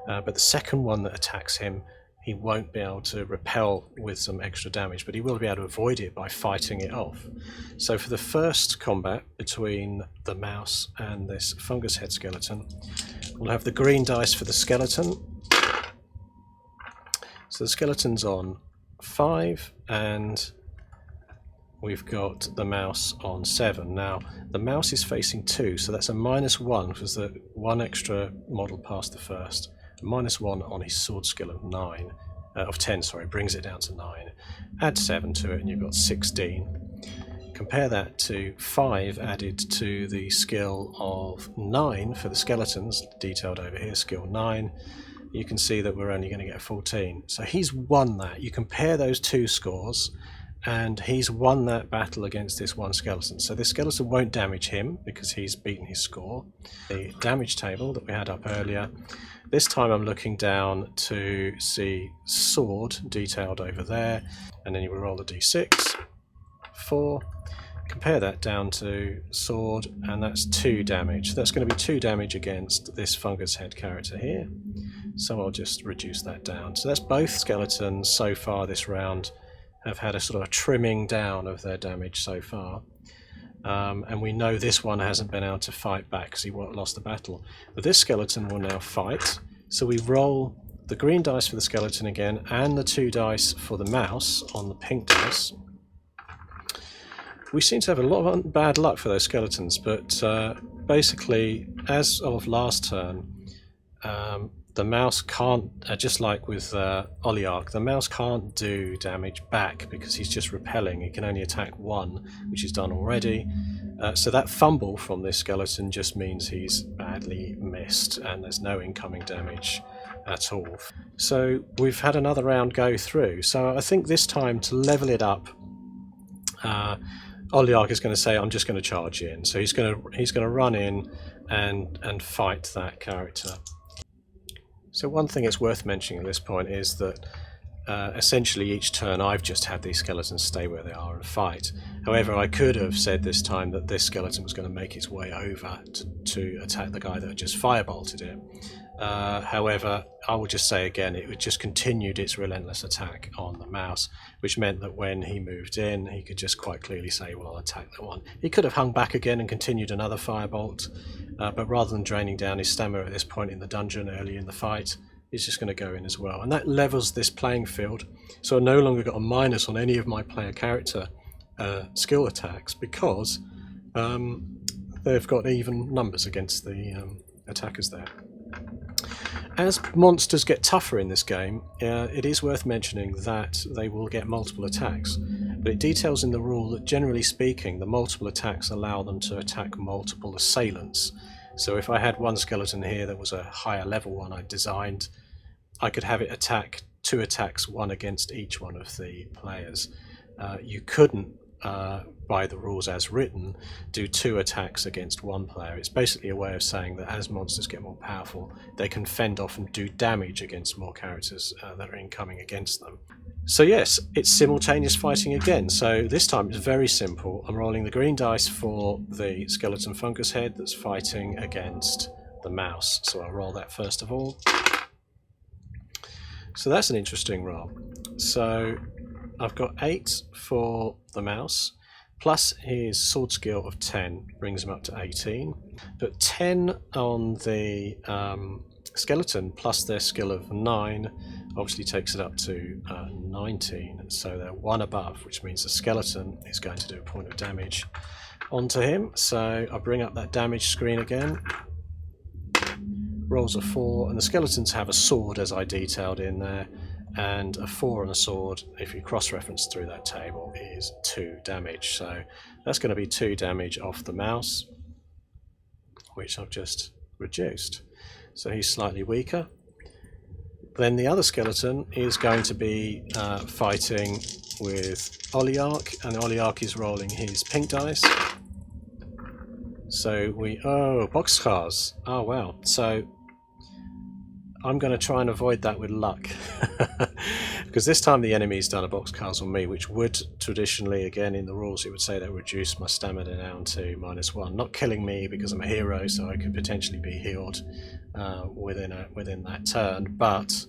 but the second one that attacks him, he won't be able to repel with some extra damage, but he will be able to avoid it by fighting it off. So for the first combat between the mouse and this fungus head skeleton, we'll have the green dice for the skeleton. So the skeleton's on 5, and we've got the mouse on 7. Now, the mouse is facing 2, so that's a -1 because the 1 extra model past the first. -1 on his sword skill of 9, of 10, sorry, brings it down to 9. Add 7 to it and you've got 16. Compare that to 5 added to the skill of 9 for the skeletons, detailed over here, skill 9. You can see that we're only going to get 14. So he's won that. You compare those 2 scores, and he's won that battle against this one skeleton. So this skeleton won't damage him because he's beaten his score. The damage table that we had up earlier, this time I'm looking down to see sword detailed over there, and then you will roll a d6, 4, compare that down to sword, and that's 2 damage. That's going to be 2 damage against this fungus head character here, so I'll just reduce that down. So that's both skeletons so far this round have had a sort of a trimming down of their damage so far. And we know this one hasn't been able to fight back because he lost the battle. But this skeleton will now fight. So we roll the green dice for the skeleton again and the 2 dice for the mouse on the pink dice. We seem to have a lot of bad luck for those skeletons, but basically, as of last turn, the mouse can't, just like with Oliarch, the mouse can't do damage back because he's just repelling. He can only attack 1, which he's done already. So that fumble from this skeleton just means he's badly missed and there's no incoming damage at all. So we've had another round go through. So I think this time, to level it up, Oliarch is going to say, I'm just going to charge in. So he's going to run in and fight that character. So one thing it's worth mentioning at this point is that essentially each turn I've just had these skeletons stay where they are and fight. However, I could have said this time that this skeleton was going to make its way over to attack the guy that had just firebolted it. However, I will just say again, it just continued its relentless attack on the mouse, which meant that when he moved in, he could just quite clearly say, well, I'll attack that one. He could have hung back again and continued another firebolt, but rather than draining down his stamina at this point in the dungeon early in the fight, he's just going to go in as well. And that levels this playing field, so I no longer got a minus on any of my player character skill attacks because they've got even numbers against the attackers there. As monsters get tougher in this game, it is worth mentioning that they will get multiple attacks, but it details in the rule that generally speaking the multiple attacks allow them to attack multiple assailants. So if I had one skeleton here that was a higher level one I designed, I could have it attack 2 attacks, 1 against each one of the players. You couldn't, by the rules as written, do 2 attacks against 1 player. It's basically a way of saying that as monsters get more powerful, they can fend off and do damage against more characters that are incoming against them. So yes, it's simultaneous fighting again. So this time it's very simple. I'm rolling the green dice for the skeleton fungus head that's fighting against the mouse. So I'll roll that first of all. So that's an interesting roll. So I've got 8 for the mouse, plus his sword skill of 10 brings him up to 18, but 10 on the skeleton plus their skill of 9 obviously takes it up to 19, so they're one above, which means the skeleton is going to do a point of damage onto him. So I bring up that damage screen again, rolls a 4, and the skeletons have a sword as I detailed in there, and a 4 on a sword, if you cross-reference through that table, is 2 damage. So that's going to be 2 damage off the mouse, which I've just reduced. So he's slightly weaker. Then the other skeleton is going to be fighting with Oliarch, and Oliarch is rolling his pink dice. So boxcars. Oh wow. So I'm going to try and avoid that with luck, because this time the enemy's done a boxcars on me, which would traditionally, again in the rules, it would say that would reduce my stamina down to -1. Not killing me because I'm a hero, so I could potentially be healed within that turn. But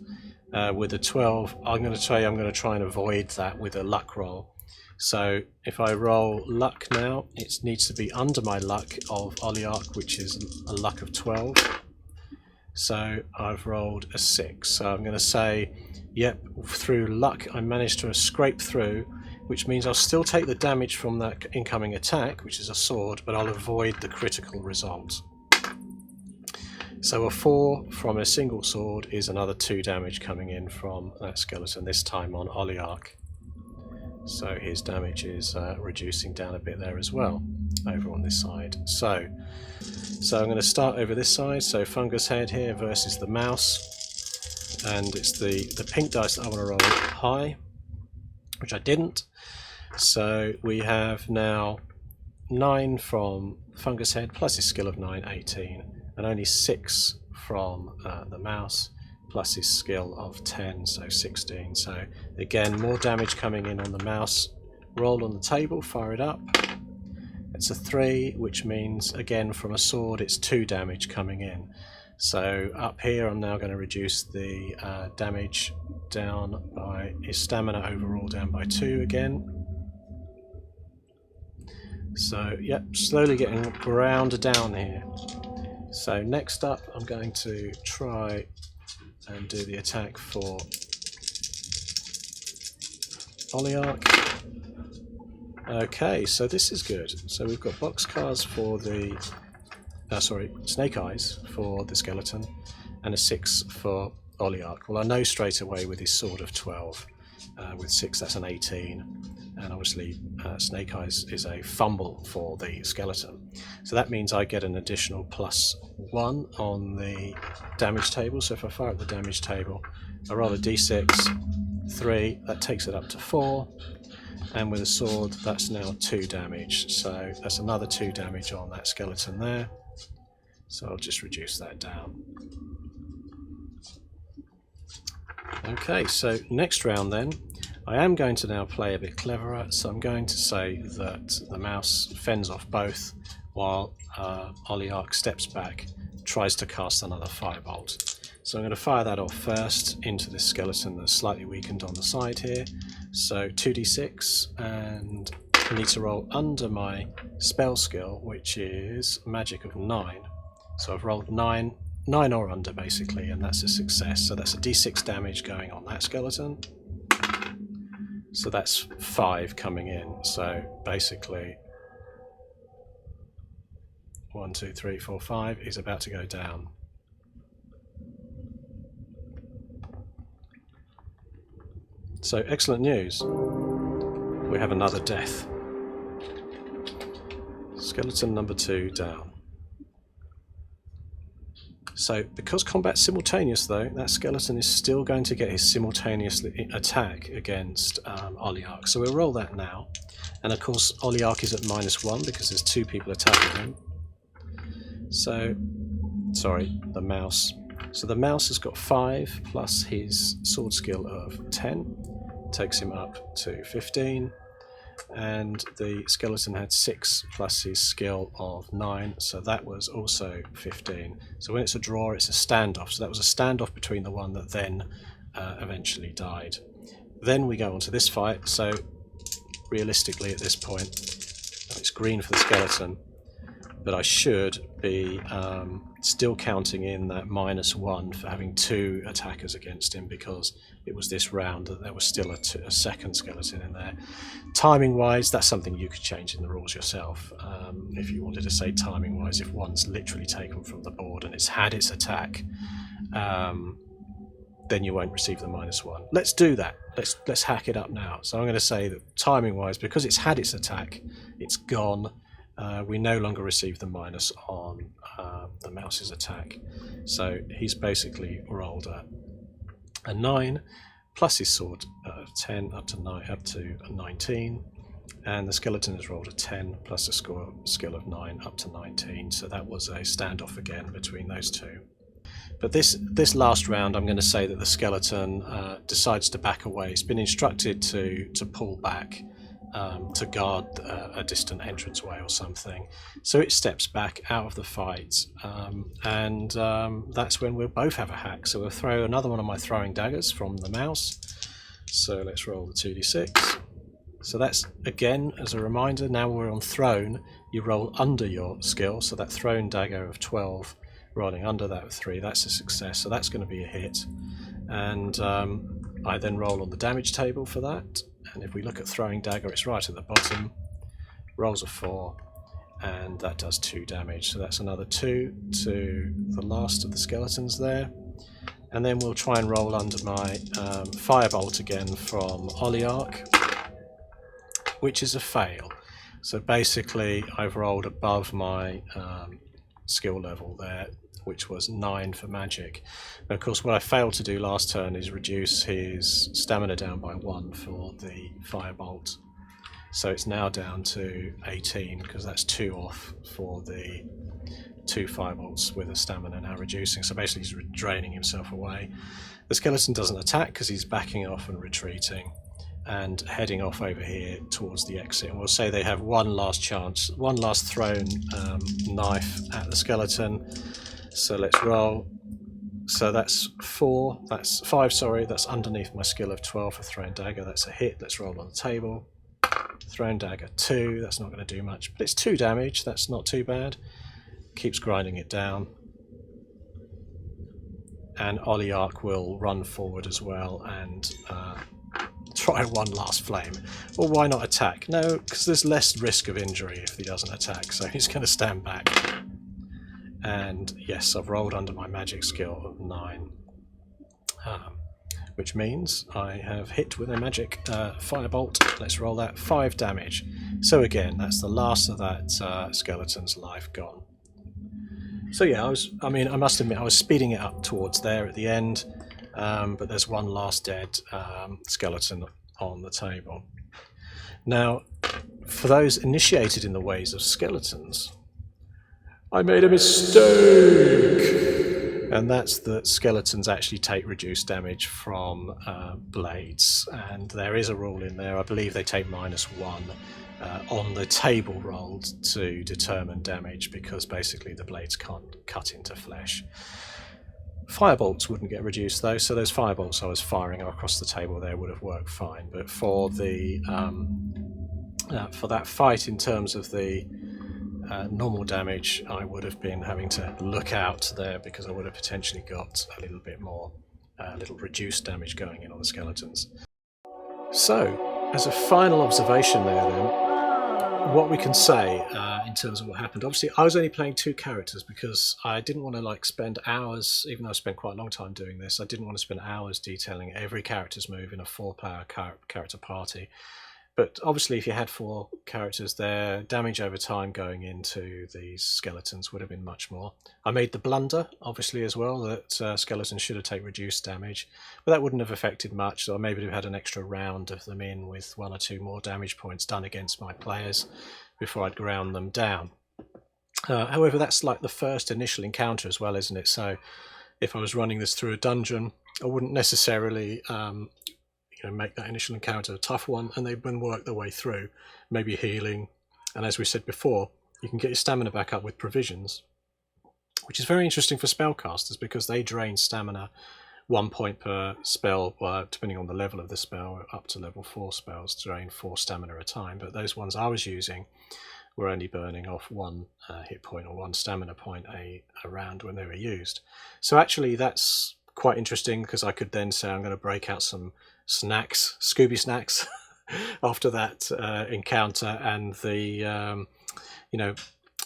with a 12, I'm going to try and avoid that with a luck roll. So if I roll luck now, it needs to be under my luck of Oliarch, which is a luck of 12. So I've rolled a 6. So I'm going to say, yep, through luck I managed to scrape through, which means I'll still take the damage from that incoming attack, which is a sword, but I'll avoid the critical result. So a 4 from a single sword is another 2 damage coming in from that skeleton, this time on Oliarch. So his damage is reducing down a bit there as well, over on this side. So I'm going to start over this side. So Fungus Head here versus the mouse, and it's the pink dice that I want to roll high, which I didn't. So we have now 9 from Fungus Head plus his skill of 9, 18, and only 6 from the mouse plus his skill of 10, so 16. So again, more damage coming in on the mouse. Roll on the table, fire it up. It's a 3, which means again from a sword it's 2 damage coming in. So up here I'm now going to reduce the damage down by his stamina overall down by 2 again. So yep, slowly getting ground down here. So next up I'm going to try and do the attack for Oliarch. Okay, so this is good. So we've got boxcars for the snake eyes for the skeleton, and a 6 for Oliarch. Well, I know straight away with his sword of 12, with 6 that's an 18, and obviously snake eyes is a fumble for the skeleton. So that means I get an additional +1 on the damage table. So if I fire up the damage table, I roll a d6, 3, that takes it up to 4. And with a sword, that's now 2 damage. So that's another 2 damage on that skeleton there. So I'll just reduce that down. Okay, so next round then, I am going to now play a bit cleverer. So I'm going to say that the mouse fends off both, while Oliarch steps back, tries to cast another Firebolt. So I'm going to fire that off first into this skeleton that's slightly weakened on the side here. So 2d6, and I need to roll under my spell skill, which is magic of 9. So I've rolled 9 or under basically, and that's a success. So that's a d6 damage going on that skeleton. So that's 5 coming in. So basically 1, 2, 3, 4, 5 is about to go down. So excellent news. We have another death. Skeleton number 2 down. So because combat's simultaneous though, that skeleton is still going to get his simultaneous attack against Oliarch. So we'll roll that now. And of course Oliarch is at -1 because there's 2 people attacking him. So, sorry, the mouse. So the mouse has got 5 plus his sword skill of 10. Takes him up to 15. And the skeleton had 6 plus his skill of 9, so that was also 15. So when it's a draw, it's a standoff. So that was a standoff between the one that then eventually died. Then we go on to this fight, so realistically at this point, it's green for the skeleton, but I should be still counting in that -1 for having 2 attackers against him, because it was this round that there was still a second skeleton in there. Timing wise, that's something you could change in the rules yourself. If you wanted to say timing wise, if one's literally taken from the board and it's had its attack, then you won't receive the -1. Let's do that. Let's hack it up now. So I'm going to say that timing wise, because it's had its attack, it's gone. We no longer receive the minus on the mouse's attack. So he's basically rolled a 9 plus his sword 10 up to 19, and the skeleton has rolled a 10 plus a skill of 9 up to 19. So that was a standoff again between those two. But this last round, I'm going to say that the skeleton decides to back away. It's been instructed to pull back to guard a distant entranceway or something. So it steps back out of the fight, and that's when we'll both have a hack. So we'll throw another one of my throwing daggers from the mouse. So let's roll the 2d6. So that's, again, as a reminder, now we're on thrown, you roll under your skill. So that thrown dagger of 12, rolling under that of 3, that's a success, so that's going to be a hit. And I then roll on the damage table for that, and if we look at throwing dagger, it's right at the bottom, rolls a 4, and that does 2 damage, so that's another 2 to the last of the skeletons there. And then we'll try and roll under my Firebolt again from Oliarch, which is a fail. So basically I've rolled above my skill level there, which was 9 for magic. And of course what I failed to do last turn is reduce his stamina down by 1 for the Firebolt. So it's now down to 18, because that's 2 off for the 2 Firebolts with a stamina now reducing. So basically he's draining himself away. The skeleton doesn't attack because he's backing off and retreating and heading off over here towards the exit. And we'll say they have one last chance, one last thrown knife at the skeleton. So let's roll. So that's 5, sorry, that's underneath my skill of 12 for thrown dagger. That's a hit. Let's roll on the table. Thrown dagger 2, that's not going to do much, but it's 2 damage, that's not too bad. Keeps grinding it down. And Oliarch will run forward as well and try one last flame. Or why not attack? No, because there's less risk of injury if he doesn't attack, so he's going to stand back. And yes, I've rolled under my magic skill of 9, which means I have hit with a magic Firebolt. Let's roll that, 5 damage. So again, that's the last of that skeleton's life gone. So yeah, I must admit I was speeding it up towards there at the end, but there's one last dead skeleton on the table. Now, for those initiated in the ways of skeletons, I made a mistake! And that's that skeletons actually take reduced damage from blades. And there is a rule in there, I believe they take -1 on the table rolled to determine damage, because basically the blades can't cut into flesh. Firebolts wouldn't get reduced though, so those firebolts I was firing across the table there would have worked fine. But for the for that fight, in terms of the normal damage, I would have been having to look out there, because I would have potentially got a little bit more, a little reduced damage going in on the skeletons. So, as a final observation there then, what we can say in terms of what happened, obviously I was only playing 2 characters because I didn't want to spend hours, even though I spent quite a long time doing this, I didn't want to spend hours detailing every character's move in a 4-player character party. But obviously if you had 4 characters there, damage over time going into these skeletons would have been much more. I made the blunder, obviously, as well, that skeletons should have taken reduced damage, but that wouldn't have affected much, so I maybe have had an extra round of them in with 1 or 2 more damage points done against my players before I'd ground them down. However, that's like the first initial encounter as well, isn't it? So if I was running this through a dungeon, I wouldn't necessarily make that initial encounter a tough one, and they've been worked their way through, maybe healing, and as we said before, you can get your stamina back up with provisions, which is very interesting for spellcasters because they drain stamina 1 point per spell, depending on the level of the spell, up to level 4 spells drain 4 stamina a time. But those ones I was using were only burning off 1 hit point or 1 stamina point a round when they were used. So actually that's quite interesting, because I could then say I'm going to break out some snacks, Scooby snacks, after that encounter, and the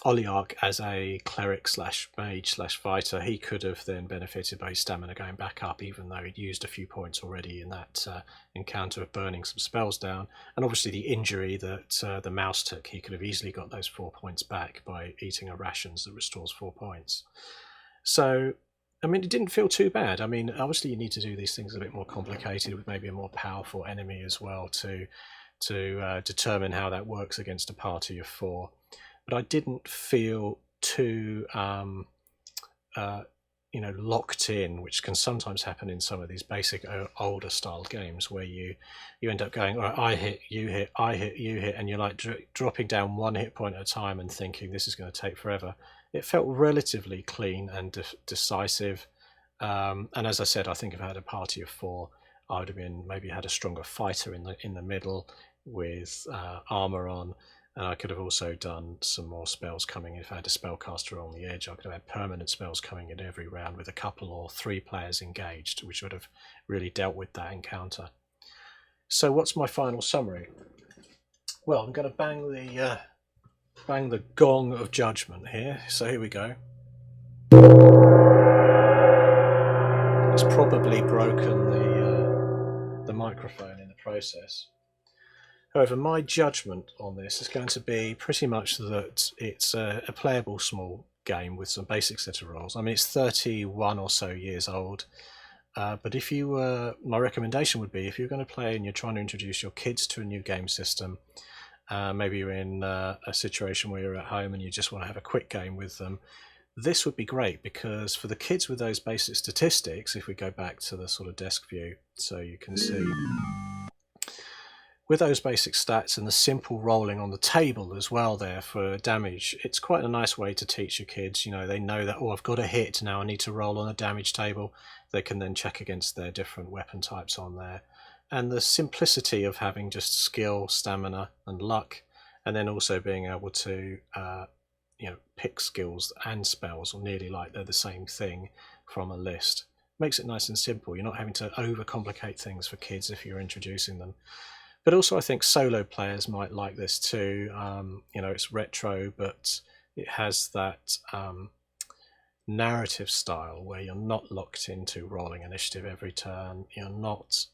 Oliarch, as a cleric slash mage slash fighter, he could have then benefited by his stamina going back up, even though he'd used a few points already in that encounter of burning some spells down. And obviously the injury that the mouse took, he could have easily got those 4 points back by eating a rations that restores 4 points. So, I mean, it didn't feel too bad. I mean, obviously you need to do these things a bit more complicated with maybe a more powerful enemy as well to determine how that works against a party of 4. But I didn't feel too locked in, which can sometimes happen in some of these basic older style games, where you end up going, all right, I hit, you hit, I hit, you hit, and you're like dropping down 1 hit point at a time and thinking this is going to take forever. It felt relatively clean and decisive, and as I said, I think if I had a party of 4, I would have been maybe had a stronger fighter in the middle with armor on. And I could have also done some more spells coming. If I had a spellcaster on the edge, I could have had permanent spells coming in every round with a couple or 3 players engaged, which would have really dealt with that encounter. So what's my final summary? Well, I'm going to bang the Gong of Judgement here. So here we go. It's probably broken the microphone in the process. However, my judgment on this is going to be pretty much that it's a playable small game with some basic set of rules. I mean, it's 31 or so years old, but if you were, my recommendation would be, if you're going to play and you're trying to introduce your kids to a new game system, maybe you're in a situation where you're at home and you just want to have a quick game with them, this would be great, because for the kids with those basic statistics, if we go back to the sort of desk view so you can see, with those basic stats and the simple rolling on the table as well there for damage, it's quite a nice way to teach your kids. You know, they know that, oh, I've got a hit, now I need to roll on a damage table. They can then check against their different weapon types on there. And the simplicity of having just skill, stamina and luck, and then also being able to pick skills and spells, or nearly like they're the same thing from a list, makes it nice and simple. You're not having to overcomplicate things for kids if you're introducing them. But also I think solo players might like this too. It's retro, but it has that narrative style where you're not locked into rolling initiative every turn. You're not,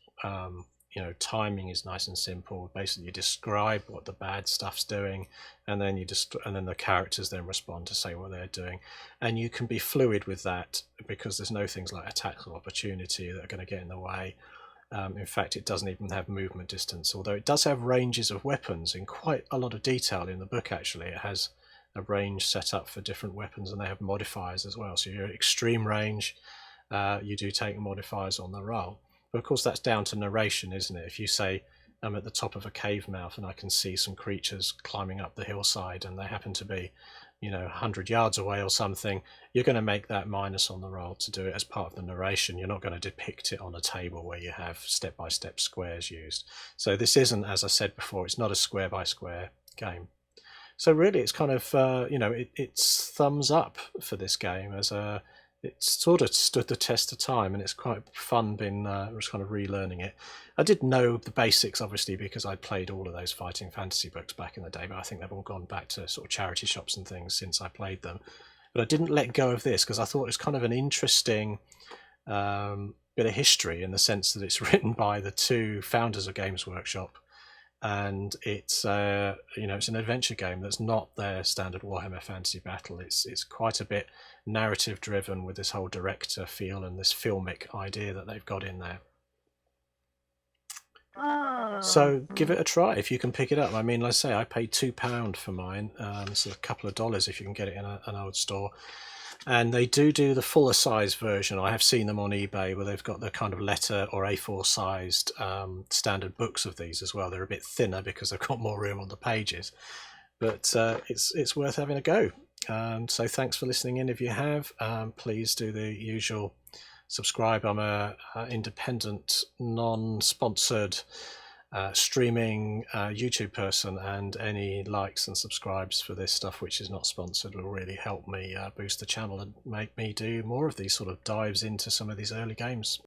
timing is nice and simple. Basically, you describe what the bad stuff's doing, and then the characters then respond to say what they're doing. And you can be fluid with that, because there's no things like attacks or opportunity that are going to get in the way. In fact, it doesn't even have movement distance, although it does have ranges of weapons in quite a lot of detail in the book. Actually, it has a range set up for different weapons, and they have modifiers as well. So your extreme range, you do take modifiers on the roll. But of course, that's down to narration, isn't it? If you say, I'm at the top of a cave mouth and I can see some creatures climbing up the hillside, and they happen to be 100 yards away or something, you're going to make that minus on the roll to do it as part of the narration. You're not going to depict it on a table where you have step-by-step squares used. So this isn't, as I said before, it's not a square-by-square game. So really it's kind of, it's thumbs up for this game. It's sort of stood the test of time, and it's quite fun just kind of relearning it. I did know the basics, obviously, because I'd played all of those fighting fantasy books back in the day, but I think they've all gone back to sort of charity shops and things since I played them. But I didn't let go of this, because I thought it was kind of an interesting bit of history, in the sense that it's written by the 2 founders of Games Workshop, and it's it's an adventure game that's not their standard Warhammer Fantasy Battle. It's quite a bit narrative driven, with this whole director feel and this filmic idea that they've got in there. So give it a try if you can pick it up. I mean, like I say, I paid £2 for mine, so a couple of dollars if you can get it in an old store. And they do the fuller size version. I have seen them on eBay where they've got the kind of letter or A4 sized standard books of these as well. They're a bit thinner because they've got more room on the pages, but it's worth having a go. So thanks for listening in. If you have, please do the usual subscribe. I'm a independent, non-sponsored streaming YouTube person, and any likes and subscribes for this stuff which is not sponsored will really help me boost the channel and make me do more of these sort of dives into some of these early games.